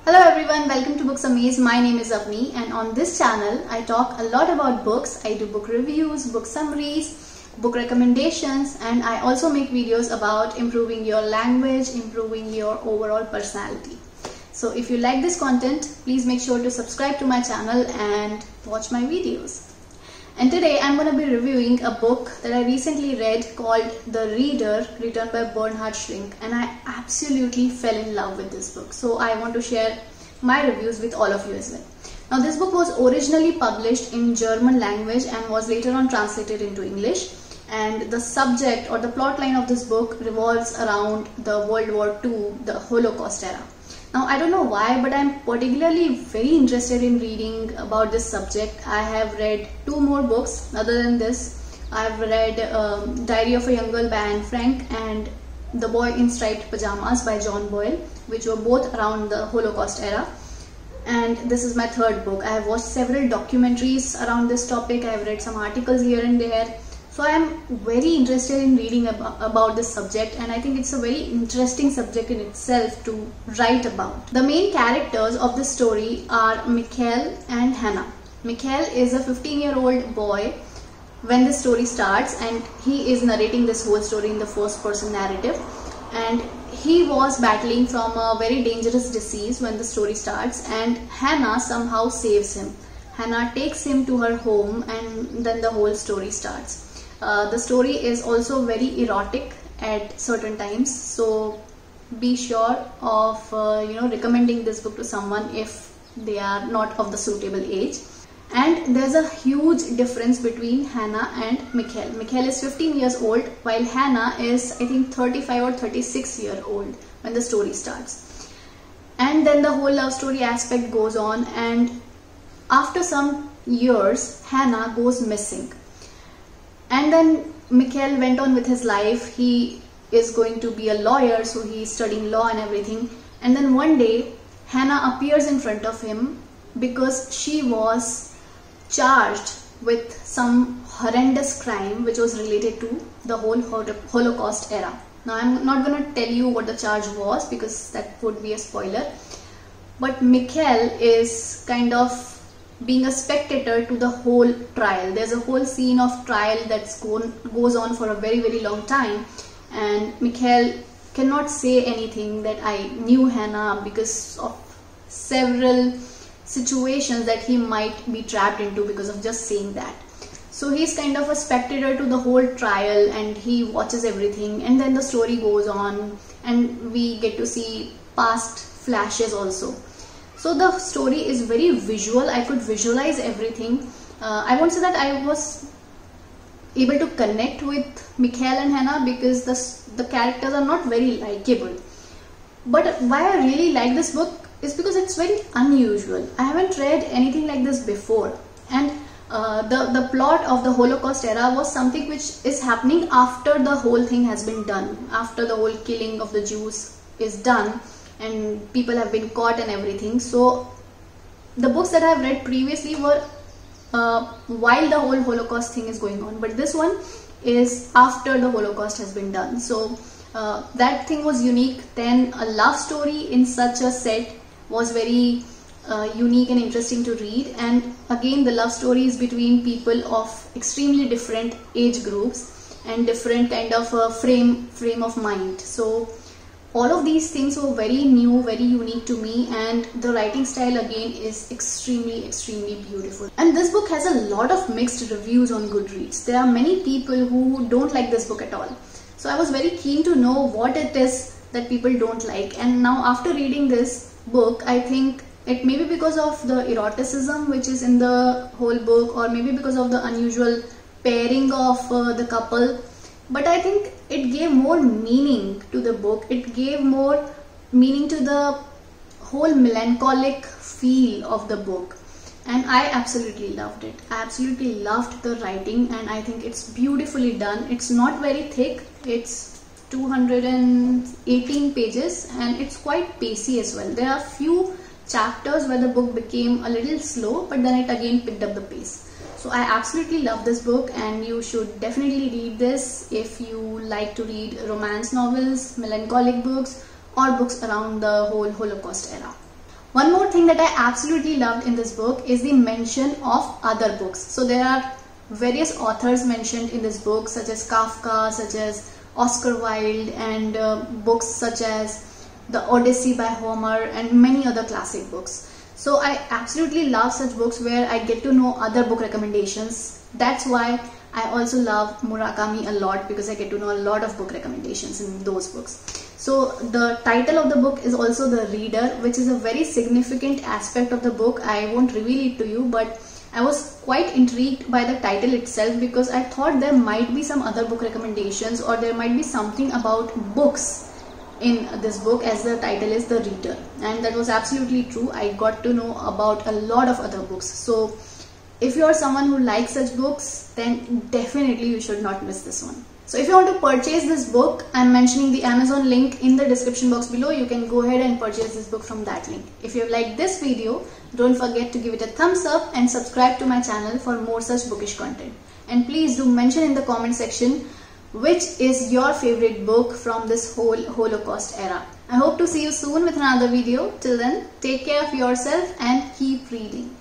Hello everyone, welcome to Books Amaze. My name is Avni and on this channel I talk a lot about books. I do book reviews, book summaries, book recommendations, and I also make videos about improving your language, improving your overall personality. So if you like this content, please make sure to subscribe to my channel and watch my videos. And today I'm going to be reviewing a book that I recently read called The Reader, written by Bernhard Schlink, and I absolutely fell in love with this book. So I want to share my reviews with all of you as well. Now this book was originally published in German language and was later on translated into English, and the subject or the plot line of this book revolves around the World War II, the Holocaust era. Now I don't know why, but I'm particularly very interested in reading about this subject. I have read two more books other than this. I've read Diary of a Young Girl by Anne Frank and The Boy in Striped Pajamas by John Boyle, which were both around the Holocaust era. And this is my third book. I have watched several documentaries around this topic. I have read some articles here and there. So I am very interested in reading about this subject, and I think it's a very interesting subject in itself to write about. The main characters of this story are Mikhail and Hannah. Mikhail is a 15-year-old boy when the story starts, and he is narrating this whole story in the first person narrative, and he was battling from a very dangerous disease when the story starts, and Hannah somehow saves him. Hannah takes him to her home, and then the whole story starts. The story is also very erotic at certain times, so be sure of recommending this book to someone if they are not of the suitable age. And there's a huge difference between Hannah and Mikhail. Mikhail is 15 years old while Hannah is, I think, 35 or 36 years old when the story starts. And then the whole love story aspect goes on, and after some years Hannah goes missing. And then Mikhail went on with his life. He is going to be a lawyer, so he is studying law and everything. And then one day Hannah appears in front of him because she was charged with some horrendous crime which was related to the whole Holocaust era. Now I'm not going to tell you what the charge was because that would be a spoiler. But Mikhail is kind of being a spectator to the whole trial. There's a whole scene of trial that goes on for a very, very long time, and Mikhail cannot say anything that I knew Hannah because of several situations that he might be trapped into because of just saying that. So he's kind of a spectator to the whole trial, and he watches everything, and then the story goes on and we get to see past flashes also. So the story is very visual. I could visualize everything. I won't say that I was able to connect with Mikhail and Hannah because the characters are not very likable. But why I really like this book is because it's very unusual. I haven't read anything like this before. And the plot of the Holocaust era was something which is happening after the whole thing has been done. After the whole killing of the Jews is done and people have been caught and everything. So the books that I have read previously were while the whole Holocaust thing is going on, but this one is after the Holocaust has been done. So that thing was unique. Then a love story in such a set was very unique and interesting to read, and again the love story is between people of extremely different age groups and different kind of frame of mind. So all of these things were very new, very unique to me, and the writing style again is extremely beautiful. And this book has a lot of mixed reviews on Goodreads. There are many people who don't like this book at all. So I was very keen to know what it is that people don't like, and now after reading this book, I think it may be because of the eroticism which is in the whole book, or maybe because of the unusual pairing of the couple. But I think it gave more meaning to the book. It gave more meaning to the whole melancholic feel of the book. And I absolutely loved it. I absolutely loved the writing, and I think it's beautifully done. It's not very thick. It's 218 pages and it's quite pacey as well. There are few chapters where the book became a little slow, but then it again picked up the pace. So I absolutely love this book, and you should definitely read this if you like to read romance novels, melancholic books, or books around the whole Holocaust era. One more thing that I absolutely loved in this book is the mention of other books. So there are various authors mentioned in this book, such as Kafka, such as Oscar Wilde, and books such as The Odyssey by Homer and many other classic books. So I absolutely love such books where I get to know other book recommendations. That's why I also love Murakami a lot, because I get to know a lot of book recommendations in those books. So the title of the book is also The Reader, which is a very significant aspect of the book. I won't reveal it to you, but I was quite intrigued by the title itself, because I thought there might be some other book recommendations, or there might be something about books in this book, as the title is The Reader. And that was absolutely true. I got to know about a lot of other books. So if you are someone who likes such books, then definitely you should not miss this one. So if you want to purchase this book, I'm mentioning the Amazon link in the description box below. You can go ahead and purchase this book from that link. If you liked this video, don't forget to give it a thumbs up and subscribe to my channel for more such bookish content. And please do mention in the comment section which is your favorite book from this whole Holocaust era. I hope to see you soon with another video. Till then, take care of yourself and keep reading.